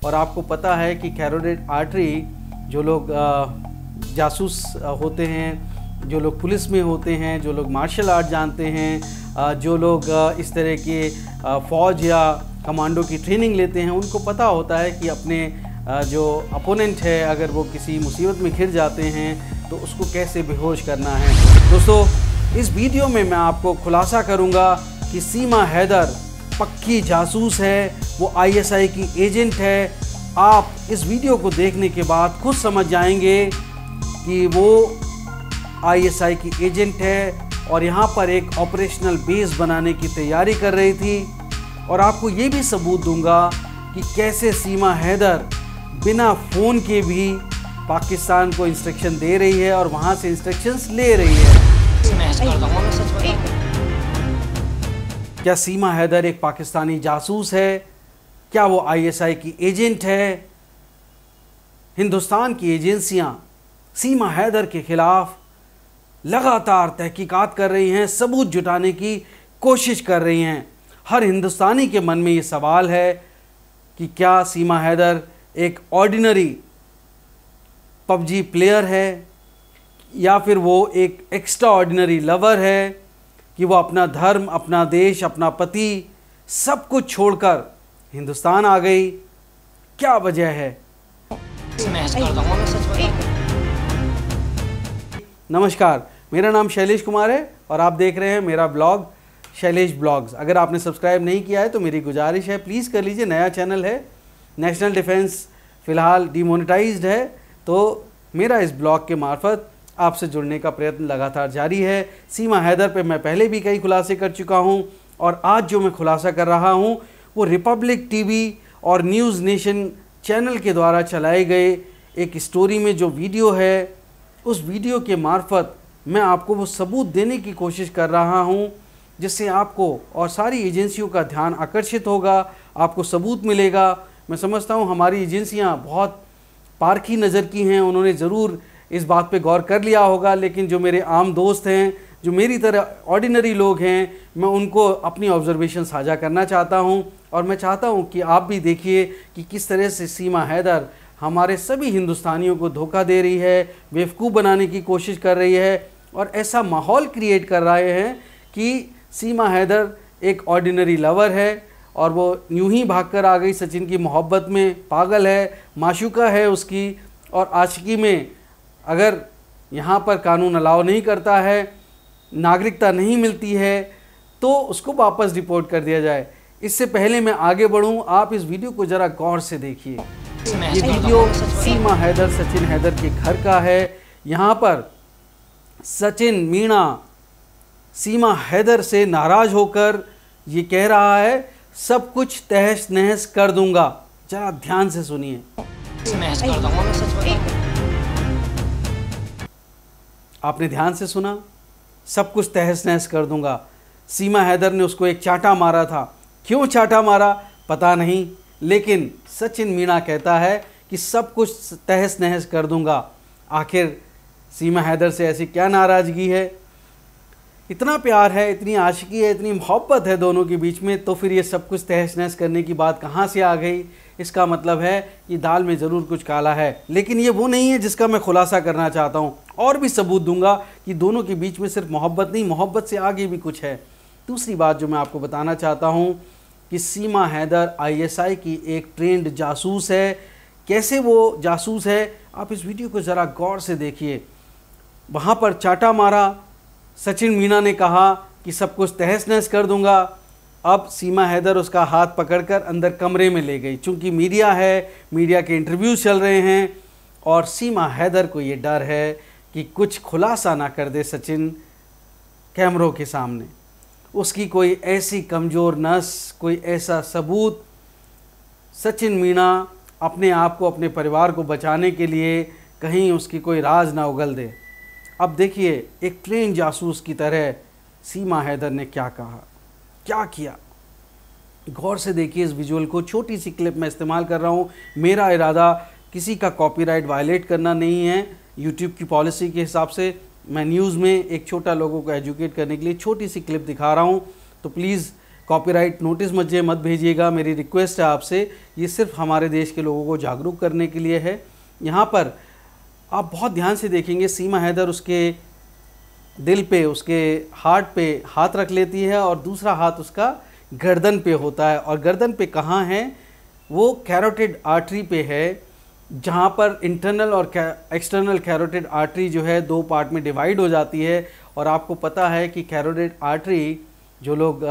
और आपको पता है कि कैरोटिड आर्टरी जो लोग जासूस होते हैं, जो लोग पुलिस में होते हैं, जो लोग मार्शल आर्ट जानते हैं, जो लोग इस तरह के फ़ौज या कमांडो की ट्रेनिंग लेते हैं, उनको पता होता है कि अपने जो अपोनेंट है अगर वो किसी मुसीबत में घिर जाते हैं तो उसको कैसे बेहोश करना है। दोस्तों, इस वीडियो में मैं आपको खुलासा करूंगा कि सीमा हैदर पक्की जासूस है, वो आईएसआई की एजेंट है। आप इस वीडियो को देखने के बाद खुद समझ जाएंगे कि वो आईएसआई की एजेंट है और यहाँ पर एक ऑपरेशनल बेस बनाने की तैयारी कर रही थी। और आपको ये भी सबूत दूंगा कि कैसे सीमा हैदर बिना फ़ोन के भी पाकिस्तान को इंस्ट्रक्शन दे रही है और वहाँ से इंस्ट्रक्शंस ले रही है। क्या सीमा हैदर एक पाकिस्तानी जासूस है? क्या वो आईएसआई की एजेंट है? हिंदुस्तान की एजेंसियां सीमा हैदर के खिलाफ लगातार तहकीकात कर रही हैं, सबूत जुटाने की कोशिश कर रही हैं। हर हिंदुस्तानी के मन में ये सवाल है कि क्या सीमा हैदर एक ऑर्डिनरी पबजी प्लेयर है या फिर वो एक एक्स्ट्रा ऑर्डिनरी लवर है कि वो अपना धर्म, अपना देश, अपना पति सब कुछ छोड़कर हिंदुस्तान आ गई। क्या वजह है? नमस्कार, मेरा नाम शैलेश कुमार है और आप देख रहे हैं मेरा ब्लॉग शैलेश ब्लॉग्स। अगर आपने सब्सक्राइब नहीं किया है तो मेरी गुजारिश है प्लीज़ कर लीजिए। नया चैनल है, नेशनल डिफेंस फ़िलहाल डिमोनेटाइज्ड है, तो मेरा इस ब्लॉग के मार्फत आपसे जुड़ने का प्रयत्न लगातार जारी है। सीमा हैदर पे मैं पहले भी कई खुलासे कर चुका हूं और आज जो मैं खुलासा कर रहा हूं वो रिपब्लिक टीवी और न्यूज़ नेशन चैनल के द्वारा चलाए गए एक स्टोरी में जो वीडियो है, उस वीडियो के मार्फत मैं आपको वो सबूत देने की कोशिश कर रहा हूं जिससे आपको और सारी एजेंसियों का ध्यान आकर्षित होगा, आपको सबूत मिलेगा। मैं समझता हूं हमारी एजेंसियां बहुत पारखी नज़र की हैं, उन्होंने ज़रूर इस बात पे गौर कर लिया होगा, लेकिन जो मेरे आम दोस्त हैं, जो मेरी तरह ऑर्डिनरी लोग हैं, मैं उनको अपनी ऑब्जर्वेशन साझा करना चाहता हूं और मैं चाहता हूं कि आप भी देखिए कि किस तरह से सीमा हैदर हमारे सभी हिंदुस्तानियों को धोखा दे रही है, बेवकूफ़ बनाने की कोशिश कर रही है और ऐसा माहौल क्रिएट कर रहे हैं कि सीमा हैदर एक ऑर्डिनरी लवर है और वो यूं ही भागकर आ गई, सचिन की मोहब्बत में पागल है, माशूका है उसकी, और आशिकी में अगर यहाँ पर कानून अलाउ नहीं करता है, नागरिकता नहीं मिलती है, तो उसको वापस डिपोर्ट कर दिया जाए। इससे पहले मैं आगे बढ़ूँ, आप इस वीडियो को ज़रा गौर से देखिए। ये वीडियो सीमा हैदर, सचिन हैदर के घर का है। यहाँ पर सचिन मीणा सीमा हैदर से नाराज़ होकर ये कह रहा है सब कुछ तहस नहस कर दूंगा। जरा ध्यान से सुनिए। आपने ध्यान से सुना? सब कुछ तहस नहस कर दूंगा। सीमा हैदर ने उसको एक चांटा मारा था। क्यों चांटा मारा पता नहीं, लेकिन सचिन मीणा कहता है कि सब कुछ तहस नहस कर दूंगा। आखिर सीमा हैदर से ऐसी क्या नाराज़गी है? इतना प्यार है, इतनी आशिकी है, इतनी मोहब्बत है दोनों के बीच में, तो फिर ये सब कुछ तहस नहस करने की बात कहाँ से आ गई? इसका मतलब है कि दाल में ज़रूर कुछ काला है। लेकिन ये वो नहीं है जिसका मैं खुलासा करना चाहता हूँ। और भी सबूत दूंगा कि दोनों के बीच में सिर्फ मोहब्बत नहीं, मोहब्बत से आगे भी कुछ है। दूसरी बात जो मैं आपको बताना चाहता हूँ कि सीमा हैदर आईएसआई की एक ट्रेंड जासूस है। कैसे वो जासूस है, आप इस वीडियो को ज़रा गौर से देखिए। वहाँ पर चाटा मारा, सचिन मीणा ने कहा कि सब कुछ तहस नहस कर दूंगा। अब सीमा हैदर उसका हाथ पकड़कर अंदर कमरे में ले गई। चूँकि मीडिया है, मीडिया के इंटरव्यूज़ चल रहे हैं और सीमा हैदर को ये डर है कि कुछ खुलासा ना कर दे सचिन कैमरों के सामने। उसकी कोई ऐसी कमज़ोर नस, कोई ऐसा सबूत सचिन मीणा अपने आप को, अपने परिवार को बचाने के लिए कहीं उसकी कोई राज ना उगल दे। अब देखिए, एक ट्रेन जासूस की तरह सीमा हैदर ने क्या कहा, क्या किया। गौर से देखिए इस विजुअल को। छोटी सी क्लिप मैं इस्तेमाल कर रहा हूँ। मेरा इरादा किसी का कॉपीराइट वायलेट करना नहीं है। यूट्यूब की पॉलिसी के हिसाब से मैं न्यूज़ में एक छोटा लोगों को एजुकेट करने के लिए छोटी सी क्लिप दिखा रहा हूँ, तो प्लीज़ कॉपीराइट नोटिस मुझे मत भेजिएगा, मेरी रिक्वेस्ट है आपसे। ये सिर्फ हमारे देश के लोगों को जागरूक करने के लिए है। यहाँ पर आप बहुत ध्यान से देखेंगे, सीमा हैदर उसके दिल पे, उसके हार्ट पे हाथ रख लेती है और दूसरा हाथ उसका गर्दन पे होता है। और गर्दन पे कहाँ है? वो कैरोटिड आर्टरी पे है, जहाँ पर इंटरनल और एक्सटर्नल कैरोटिड आर्टरी जो है 2 पार्ट में डिवाइड हो जाती है। और आपको पता है कि कैरोटिड आर्टरी, जो लोग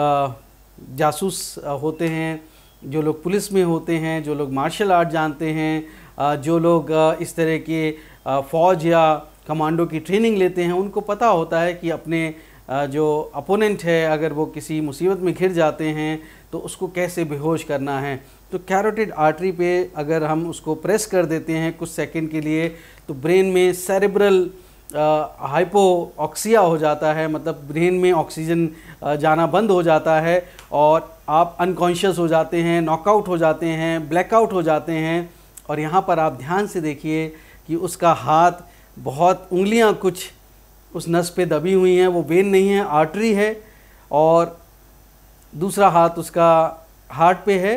जासूस होते हैं, जो लोग पुलिस में होते हैं, जो लोग मार्शल आर्ट जानते हैं, जो लोग इस तरह के फ़ौज या कमांडो की ट्रेनिंग लेते हैं, उनको पता होता है कि अपने जो अपोनेंट है अगर वो किसी मुसीबत में घिर जाते हैं तो उसको कैसे बेहोश करना है। तो कैरोटिड आर्टरी पे अगर हम उसको प्रेस कर देते हैं कुछ सेकंड के लिए तो ब्रेन में सेरेब्रल हाइपोऑक्सिया हो जाता है, मतलब ब्रेन में ऑक्सीजन जाना बंद हो जाता है और आप अनकॉन्शियस हो जाते हैं, नॉकआउट हो जाते हैं, ब्लैकआउट हो जाते हैं। और यहाँ पर आप ध्यान से देखिए कि उसका हाथ, बहुत उंगलियाँ कुछ उस नस पे दबी हुई हैं, वो वेन नहीं है, आर्टरी है। और दूसरा हाथ उसका हार्ट पे है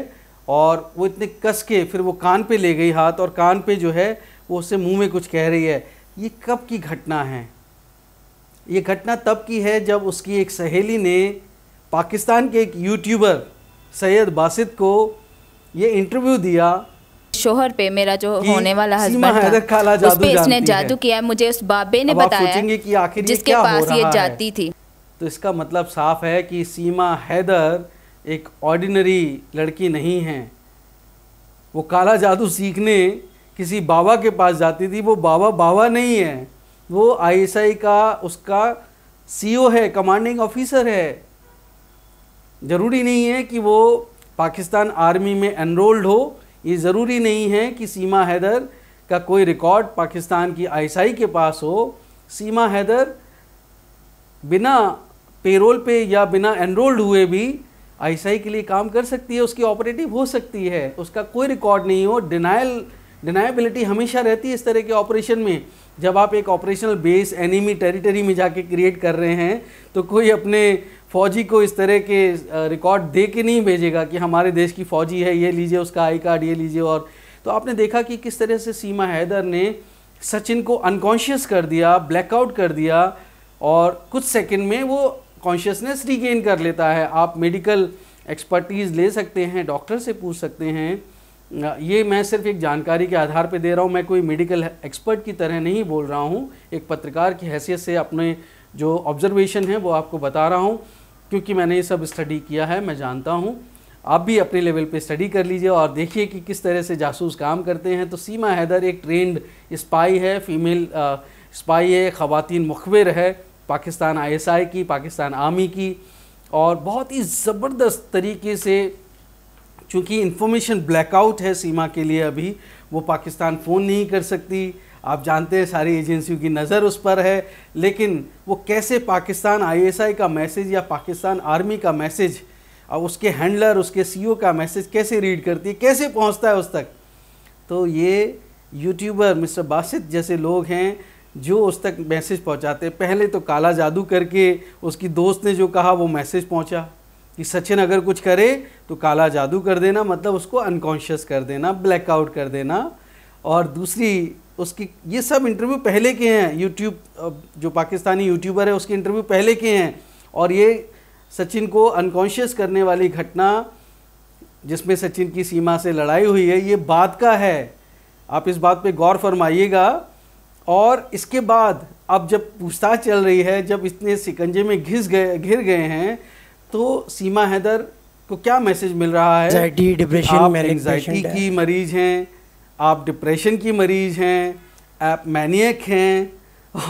और वो इतने कस के फिर वो कान पे ले गई हाथ, और कान पे जो है वो उससे मुंह में कुछ कह रही है। ये कब की घटना है? ये घटना तब की है जब उसकी एक सहेली ने पाकिस्तान के एक यूट्यूबर सैयद बासित को ये इंटरव्यू दिया। शोहर पे मेरा जो होने वाला हस्बैंड था, उस पे इसने जादू किया। मुझे उस बाबे ने बताया कि आखिर जिसके पास ये जाती थी। तो इसका मतलब साफ है कि सीमा हैदर एक ऑर्डिनरी लड़की नहीं है। वो काला जादू सीखने किसी बाबा के पास जाती थी। वो बाबा नहीं है, वो आईएसआई का उसका सीईओ है, कमांडिंग ऑफिसर है। ज़रूरी नहीं है कि वो पाकिस्तान आर्मी में एनरोल्ड हो, ये ज़रूरी नहीं है कि सीमा हैदर का कोई रिकॉर्ड पाकिस्तान की आईएसआई के पास हो। सीमा हैदर बिना पेरोल पे या बिना एनरोल्ड हुए भी आईएसआई के लिए काम कर सकती है, उसकी ऑपरेटिव हो सकती है, उसका कोई रिकॉर्ड नहीं हो। डिनायबिलिटी हमेशा रहती है इस तरह के ऑपरेशन में। जब आप एक ऑपरेशनल बेस एनिमी टेरिटरी में जाके क्रिएट कर रहे हैं तो कोई अपने फ़ौजी को इस तरह के रिकॉर्ड दे के नहीं भेजेगा कि हमारे देश की फ़ौजी है, ये लीजिए उसका आई कार्ड, ये लीजिए। और तो आपने देखा कि किस तरह से सीमा हैदर ने सचिन को अनकॉन्शियस कर दिया, ब्लैकआउट कर दिया, और कुछ सेकंड में वो कॉन्शियसनेस रीगेन कर लेता है। आप मेडिकल एक्सपर्टीज़ ले सकते हैं, डॉक्टर से पूछ सकते हैं। ये मैं सिर्फ एक जानकारी के आधार पे दे रहा हूँ, मैं कोई मेडिकल एक्सपर्ट की तरह नहीं बोल रहा हूँ। एक पत्रकार की हैसियत से अपने जो ऑब्जर्वेशन है वो आपको बता रहा हूँ, क्योंकि मैंने ये सब स्टडी किया है, मैं जानता हूँ। आप भी अपने लेवल पे स्टडी कर लीजिए और देखिए कि किस तरह से जासूस काम करते हैं। तो सीमा हैदर एक ट्रेंड स्पाई है, फीमेल स्पाई है, ख़वातीन मुखबिर है पाकिस्तान आईएसआई की, पाकिस्तान आर्मी की। और बहुत ही ज़बरदस्त तरीके से, चूँकि इंफॉर्मेशन ब्लैकआउट है सीमा के लिए, अभी वो पाकिस्तान फ़ोन नहीं कर सकती। आप जानते हैं सारी एजेंसियों की नज़र उस पर है, लेकिन वो कैसे पाकिस्तान आईएसआई का मैसेज या पाकिस्तान आर्मी का मैसेज और उसके हैंडलर, उसके सीईओ का मैसेज कैसे रीड करती है, कैसे पहुंचता है उस तक। तो ये यूट्यूबर मिस्टर बासित जैसे लोग हैं जो उस तक मैसेज पहुंचाते हैं। पहले तो काला जादू करके उसकी दोस्त ने जो कहा वो मैसेज पहुंचा कि सचिन अगर कुछ करे तो काला जादू कर देना, मतलब उसको अनकॉन्शियस कर देना, ब्लैकआउट कर देना। और दूसरी उसकी, ये सब इंटरव्यू पहले के हैं, यूट्यूब जो पाकिस्तानी यूट्यूबर है उसके इंटरव्यू पहले के हैं। और ये सचिन को अनकॉन्शियस करने वाली घटना जिसमें सचिन की सीमा से लड़ाई हुई है, ये बाद का है। आप इस बात पे गौर फरमाइएगा। और इसके बाद अब जब पूछताछ चल रही है, जब इतने शिकंजे में घिर गए हैं, तो सीमा हैदर को क्या मैसेज मिल रहा है? आप एंग्जाइटी की मरीज हैं, आप डिप्रेशन की मरीज हैं, आप मैनियक हैं।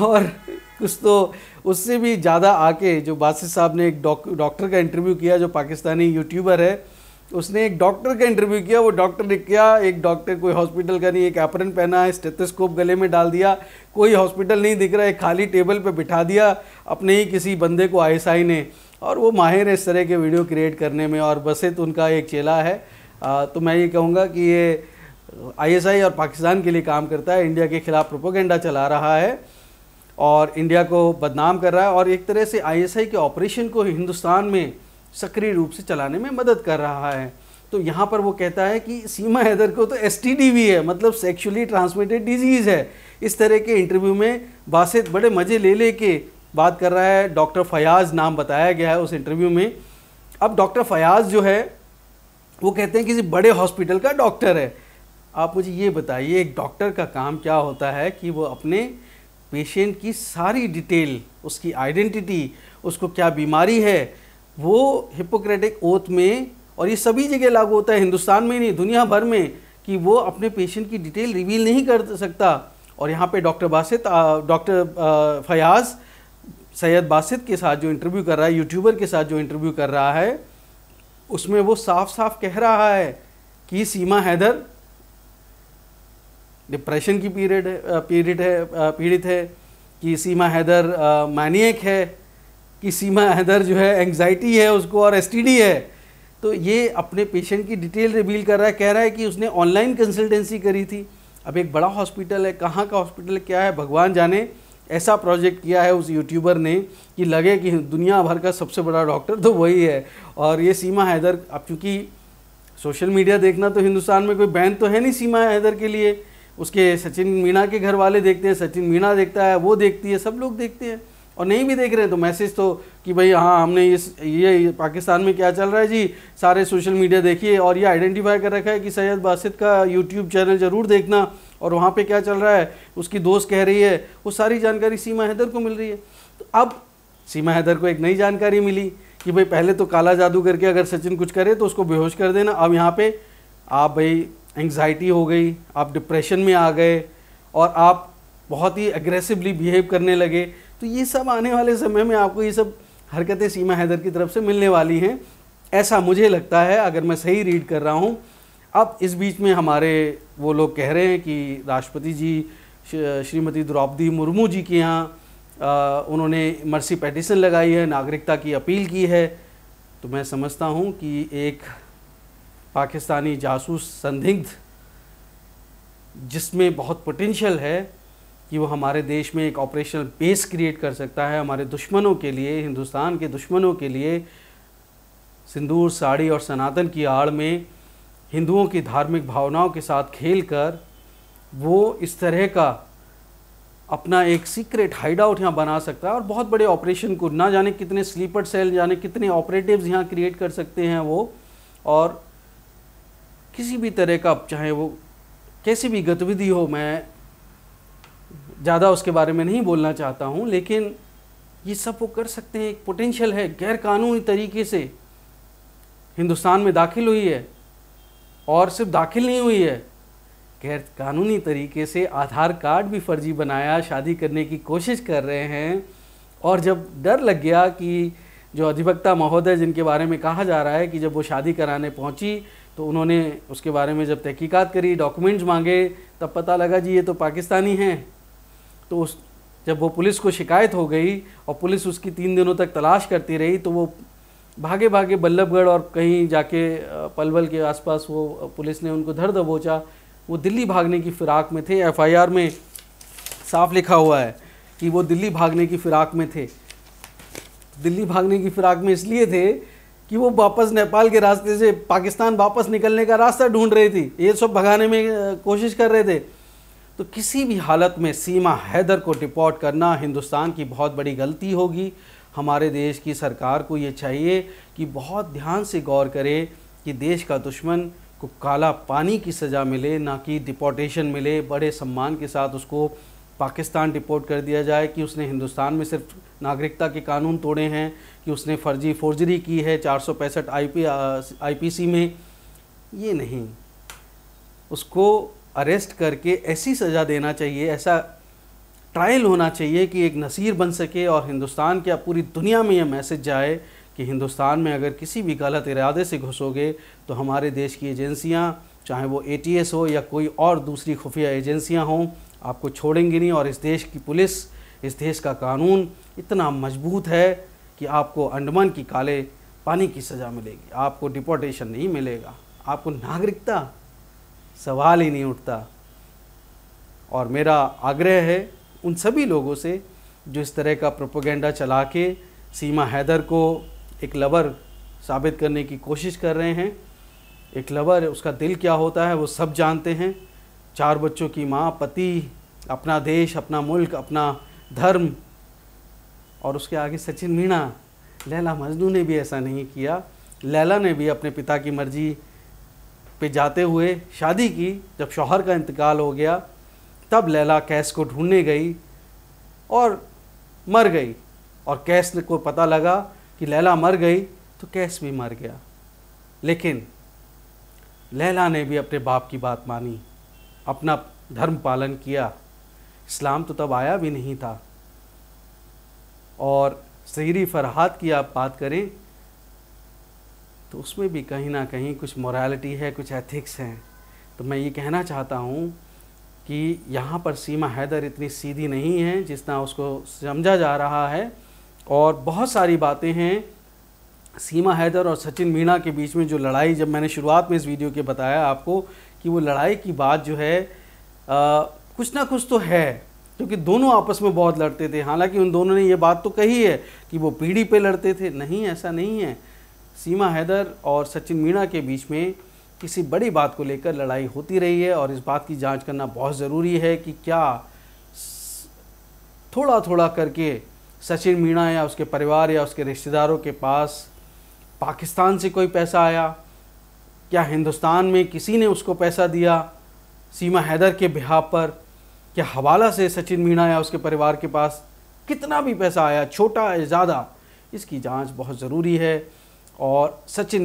और कुछ तो उससे भी ज़्यादा आके जो बासित साहब ने एक डॉक्टर का इंटरव्यू किया, जो पाकिस्तानी यूट्यूबर है, उसने एक डॉक्टर का इंटरव्यू किया। वो डॉक्टर ने किया, एक डॉक्टर कोई हॉस्पिटल का नहीं, एक एप्रन पहना है, स्टेथोस्कोप गले में डाल दिया, कोई हॉस्पिटल नहीं दिख रहा है, खाली टेबल पे बिठा दिया अपने ही किसी बंदे को आईएसआई ने। और वो माहिर है इस तरह के वीडियो क्रिएट करने में, और बासित उनका एक चेला है। तो मैं ये कहूँगा कि ये आईएसआई और पाकिस्तान के लिए काम करता है, इंडिया के खिलाफ प्रोपेगेंडा चला रहा है और इंडिया को बदनाम कर रहा है। और एक तरह से आईएसआई के ऑपरेशन को हिंदुस्तान में सक्रिय रूप से चलाने में मदद कर रहा है। तो यहाँ पर वो कहता है कि सीमा हैदर को तो STD भी है, मतलब सेक्सुअली ट्रांसमिटेड डिजीज़ है। इस तरह के इंटरव्यू में बासित बड़े मज़े ले के बात कर रहा है। डॉक्टर फयाज़ नाम बताया गया है उस इंटरव्यू में। अब डॉक्टर फयाज़ जो है वो कहते हैं किसी बड़े हॉस्पिटल का डॉक्टर है। आप मुझे ये बताइए, एक डॉक्टर का काम क्या होता है कि वो अपने पेशेंट की सारी डिटेल, उसकी आइडेंटिटी, उसको क्या बीमारी है, वो हिपोक्रेटिक ओथ में, और ये सभी जगह लागू होता है, हिंदुस्तान में नहीं दुनिया भर में, कि वो अपने पेशेंट की डिटेल रिवील नहीं कर सकता। और यहाँ पे डॉक्टर फयाज़ सैयद बासित के साथ जो इंटरव्यू कर रहा है, यूट्यूबर के साथ जो इंटरव्यू कर रहा है, उसमें वो साफ साफ कह रहा है कि सीमा हैदर डिप्रेशन की पीड़ित है, कि सीमा हैदर मैनिएक है, कि सीमा हैदर जो है एंग्जाइटी है उसको और STD है। तो ये अपने पेशेंट की डिटेल रिवील कर रहा है, कह रहा है कि उसने ऑनलाइन कंसल्टेंसी करी थी। अब एक बड़ा हॉस्पिटल है, कहाँ का हॉस्पिटल क्या है भगवान जाने, ऐसा प्रोजेक्ट किया है उस यूट्यूबर ने कि लगे कि दुनिया भर का सबसे बड़ा डॉक्टर तो वही है। और ये सीमा हैदर, अब चूँकि सोशल मीडिया देखना तो हिंदुस्तान में कोई बैन तो है नहीं सीमा हैदर के लिए, उसके सचिन मीणा के घर वाले देखते हैं, सचिन मीणा देखता है, वो देखती है, सब लोग देखते हैं। और नहीं भी देख रहे हैं तो मैसेज तो कि भाई हाँ हमने ये पाकिस्तान में क्या चल रहा है जी, सारे सोशल मीडिया देखिए, और ये आइडेंटिफाई कर रखा है कि सैयद बासित का यूट्यूब चैनल ज़रूर देखना, और वहाँ पे क्या चल रहा है उसकी दोस्त कह रही है, वो सारी जानकारी सीमा हैदर को मिल रही है। तो अब सीमा हैदर को एक नई जानकारी मिली कि भाई पहले तो काला जादू करके अगर सचिन कुछ करे तो उसको बेहोश कर देना, अब यहाँ पे आप भाई एंग्जाइटी हो गई, आप डिप्रेशन में आ गए और आप बहुत ही एग्रेसिवली बिहेव करने लगे। तो ये सब आने वाले समय में आपको ये सब हरकतें सीमा हैदर की तरफ से मिलने वाली हैं, ऐसा मुझे लगता है, अगर मैं सही रीड कर रहा हूँ। अब इस बीच में हमारे वो लोग कह रहे हैं कि राष्ट्रपति जी श्रीमती द्रौपदी मुर्मू जी के यहाँ उन्होंने मर्सी पेटिशन लगाई है, नागरिकता की अपील की है। तो मैं समझता हूँ कि एक पाकिस्तानी जासूस संदिग्ध जिसमें बहुत पोटेंशियल है कि वो हमारे देश में एक ऑपरेशनल बेस क्रिएट कर सकता है हमारे दुश्मनों के लिए, हिंदुस्तान के दुश्मनों के लिए, सिंदूर साड़ी और सनातन की आड़ में हिंदुओं की धार्मिक भावनाओं के साथ खेलकर वो इस तरह का अपना एक सीक्रेट हाइड आउट यहाँ बना सकता है और बहुत बड़े ऑपरेशन को, ना जाने कितने स्लीपर सेल, जाने कितने ऑपरेटिव्स यहाँ क्रिएट कर सकते हैं वो, और किसी भी तरह का, चाहे वो कैसी भी गतिविधि हो, मैं ज़्यादा उसके बारे में नहीं बोलना चाहता हूँ, लेकिन ये सब वो कर सकते हैं। एक पोटेंशियल है, गैर कानूनी तरीके से हिंदुस्तान में दाखिल हुई है, और सिर्फ दाखिल नहीं हुई है, गैर कानूनी तरीके से आधार कार्ड भी फर्जी बनाया, शादी करने की कोशिश कर रहे हैं। और जब डर लग गया कि जो अधिवक्ता महोदय जिनके बारे में कहा जा रहा है कि जब वो शादी कराने पहुंची तो उन्होंने उसके बारे में जब तहकीकात करी, डॉक्यूमेंट्स मांगे, तब पता लगा जी ये तो पाकिस्तानी हैं। तो जब वो पुलिस को शिकायत हो गई और पुलिस उसकी 3 दिनों तक तलाश करती रही, तो वो भागे भागे बल्लभगढ़ और कहीं जाके पलवल के आसपास वो पुलिस ने उनको धर दबोचा। वो दिल्ली भागने की फ़िराक में थे, FIR में साफ लिखा हुआ है कि वो दिल्ली भागने की फ़िराक में थे। दिल्ली भागने की फ़िराक में इसलिए थे कि वो वापस नेपाल के रास्ते से पाकिस्तान वापस निकलने का रास्ता ढूंढ रही थी, ये सब भगाने में कोशिश कर रहे थे। तो किसी भी हालत में सीमा हैदर को डिपोर्ट करना हिंदुस्तान की बहुत बड़ी गलती होगी। हमारे देश की सरकार को ये चाहिए कि बहुत ध्यान से गौर करे कि देश का दुश्मन को काला पानी की सज़ा मिले, ना कि डिपोर्टेशन मिले। बड़े सम्मान के साथ उसको पाकिस्तान डिपोर्ट कर दिया जाए कि उसने हिंदुस्तान में सिर्फ नागरिकता के कानून तोड़े हैं, कि उसने फोर्जरी की है 465 IPC में, ये नहीं। उसको अरेस्ट करके ऐसी सज़ा देना चाहिए, ऐसा ट्रायल होना चाहिए कि एक नसीर बन सके और हिंदुस्तान क्या पूरी दुनिया में यह मैसेज जाए कि हिंदुस्तान में अगर किसी भी गलत इरादे से घुसोगे तो हमारे देश की एजेंसियां, चाहे वो ATS हो या कोई और दूसरी खुफिया एजेंसियां हों, आपको छोड़ेंगी नहीं। और इस देश की पुलिस, इस देश का कानून इतना मजबूत है कि आपको अंडमान की काले पानी की सज़ा मिलेगी, आपको डिपोर्टेशन नहीं मिलेगा, आपको नागरिकता सवाल ही नहीं उठता। और मेरा आग्रह है उन सभी लोगों से जो इस तरह का प्रोपेगेंडा चला के सीमा हैदर को एक लवर साबित करने की कोशिश कर रहे हैं। एक लवर, उसका दिल क्या होता है वो सब जानते हैं। 4 बच्चों की माँ, पति, अपना देश, अपना मुल्क, अपना धर्म, और उसके आगे सचिन मीणा। लैला मजनू ने भी ऐसा नहीं किया। लैला ने भी अपने पिता की मर्जी पे जाते हुए शादी की। जब शौहर का इंतकाल हो गया तब लैला कैस को ढूंढने गई और मर गई, और कैस को पता लगा कि लैला मर गई तो कैस भी मर गया। लेकिन लैला ने भी अपने बाप की बात मानी, अपना धर्म पालन किया। इस्लाम तो तब आया भी नहीं था। और सहीरी फरहाद की आप बात करें तो उसमें भी कहीं ना कहीं कुछ मोरालिटी है, कुछ एथिक्स हैं। तो मैं ये कहना चाहता हूँ कि यहाँ पर सीमा हैदर इतनी सीधी नहीं है जितना उसको समझा जा रहा है, और बहुत सारी बातें हैं सीमा हैदर और सचिन मीणा के बीच में। जो लड़ाई, जब मैंने शुरुआत में इस वीडियो के बताया आपको कि वो लड़ाई की बात जो है कुछ ना कुछ तो है, क्योंकि दोनों आपस में बहुत लड़ते थे। हालांकि उन दोनों ने ये बात तो कही है कि वो पीढ़ी पे लड़ते थे, नहीं, ऐसा नहीं है। सीमा हैदर और सचिन मीणा के बीच में किसी बड़ी बात को लेकर लड़ाई होती रही है, और इस बात की जांच करना बहुत ज़रूरी है कि क्या थोड़ा थोड़ा करके सचिन मीणा या उसके परिवार या उसके रिश्तेदारों के पास पाकिस्तान से कोई पैसा आया, क्या हिंदुस्तान में किसी ने उसको पैसा दिया सीमा हैदर के बिहाफ पर, क्या हवाला से सचिन मीणा या उसके परिवार के पास कितना भी पैसा आया, छोटा या ज़्यादा, इसकी जांच बहुत ज़रूरी है। और सचिन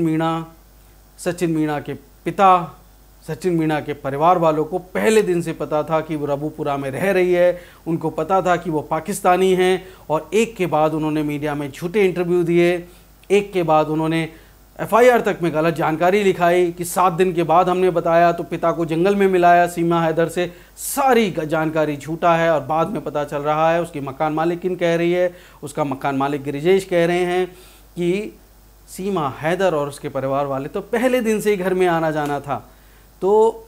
मीणा के पिता, सचिन मीणा के परिवार वालों को पहले दिन से पता था कि वो रबूपुरा में रह रही है। उनको पता था कि वो पाकिस्तानी हैं, और एक के बाद उन्होंने मीडिया में झूठे इंटरव्यू दिए, एक के बाद उन्होंने FIR तक में गलत जानकारी लिखाई कि 7 दिन के बाद हमने बताया तो पिता को जंगल में मिलाया सीमा हैदर से। सारी जानकारी झूठा है, और बाद में पता चल रहा है, उसकी मकान मालिकिन कह रही है, उसका मकान मालिक गिरिजेश कह रहे हैं कि सीमा हैदर और उसके परिवार वाले तो पहले दिन से ही घर में आना जाना था। तो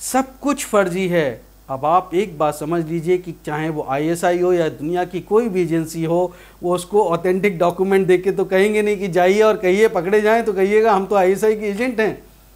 सब कुछ फर्जी है। अब आप एक बात समझ लीजिए कि चाहे वो ISI हो या दुनिया की कोई भी एजेंसी हो, वो उसको ऑथेंटिक डॉक्यूमेंट देके तो कहेंगे नहीं कि जाइए और कहिए पकड़े जाएं तो कहिएगा हम तो ISI के एजेंट हैं।